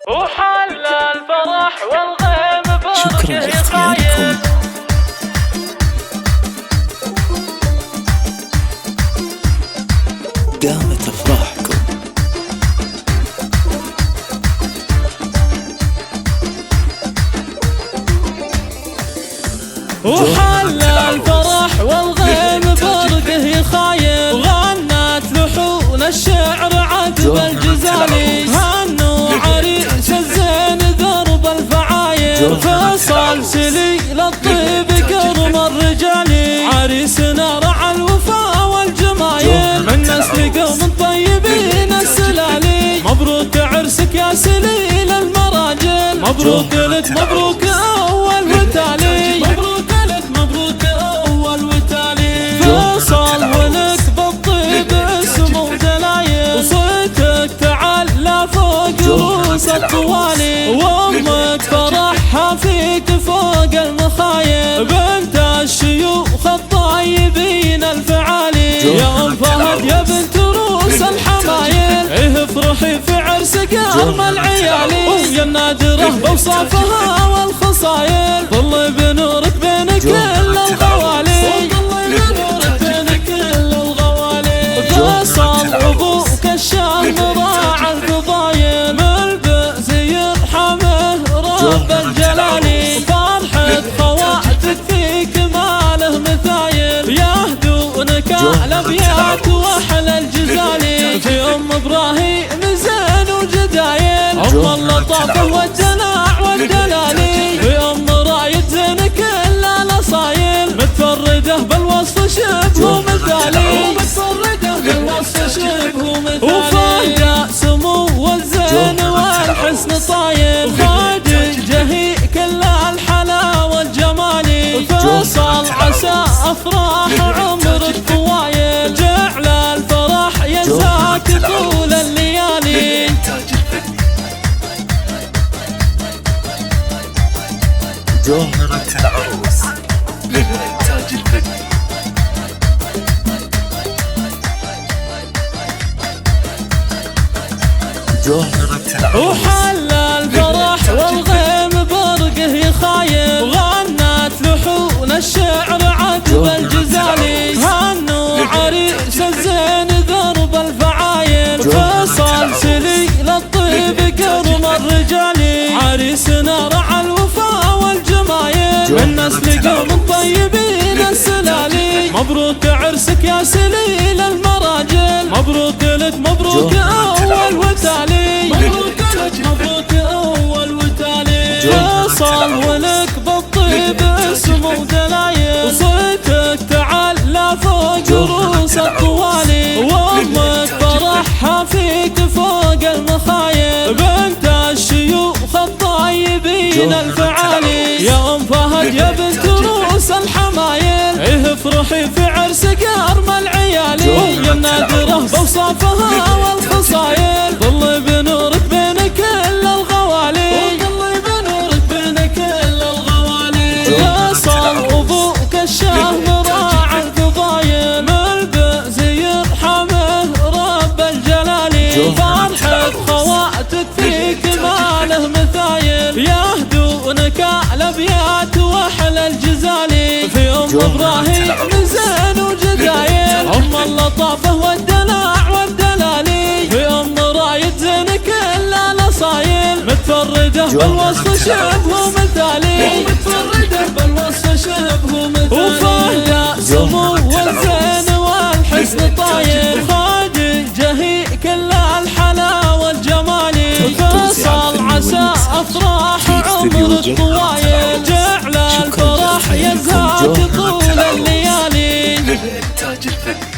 وحل الفرح والغيم بركه خايم. دامت أفراحكم. وحل الفرح والغيم برقه خايم. غنت لحون الشعر عذب الجزالي. هنوا عريس الزين درب الفعايل. فصل سليل الطيب كرم الرجالي. عريسنا رعى الوفاء والجمايل. من نسل قوم طيبين السلالي. مبروك عرسك يا سليل المراجل. مبروك لك مبروك أول وتالي. مبروك لك مبروك أول وتالي. فصل ولك بالطيب اسم ودلايل. وصيتك تعلى فوق رؤوس الطوالي. وامك فرحها فيك فوق المخايل. بنت الشيوخ الطيبين الفعالي. يا ام فهد يا بنت رؤوس الحمايل. ايه افرحي في عرسك يا ام العيالي. ويا النادره بوصافها والخصايل. ظل بنورك بين كل الغوالي. فصل ابوك الشام راعى الفضايل. ملبس يرحمه رب الجلالي. فرحة خواتك في كماله مثايل. يهدونك الابيات واحلى الجزالي. في ام ابراهيم زين وجدايل. ام اللطافه والدلع والدلالي. في ام رايد زين كل الاصايل. متفرده بالوصف شبه مثالي. متفرده بالوصف شبه مثالي. وفهد سمو والزين والحسن طايل. خادجه هي كل الحلا والجمالي. فصل عسى افراح عمرك طوايل. جعل الفرح ينساك طول الليالي. جوهرة العروس للإنتاج الفني. جوهرة العروس. وحل الفرح والغيم برقه خايم. غنت لحون الشعر عذب الجزالي. هنوا عريس الزين درب الفعايل. فصل سليل الطيب كرم الرجالي. عريسنا رعى الوفاء والجمايل. من نسل قوم طيبين السلالي. مبروك عرسك يا سليل المراجل. مبروك لك مبروك أول وتالي. مبروك لك مبروك أول وتالي. فصل ولك بالطيب اسم ودلايل. وصيتك تعلى فوق رؤوس الطوالي. وامك فرحها فيك فوق المخايل. بنت الشيوخ الطيبين الفعالي. يا ام فهد يا بنت رؤوس الحمايل. ايه افرحي في عرسك يا ارمى العيالي. ويا النادره بوصافها والخصايل. ظل بنورك بين كل الغوالي. ظل بنورك بين كل الغوالي. فصل ابوك الشام راعى الفضايل. ملبس يرحمه رب الجلالي. فرحة خواتك في كماله مثايل. يهدونك الابيات واحلى الجزالي. في ام ابراهيم زين وجدايل. ام اللطافه والدلع والدلالي. في ام رايد زين كل الاصايل. متفرده بالوصف شبه مثالي. متفرده بالوصف شبه مثالي. وفهد سمو والزين والحسن طايل. خادجه هي كل الحلا والجمالي. فصل عسى افراح عمرك طوايل. جعل الفرح ينساك طول الليالي. للإنتاج الفني.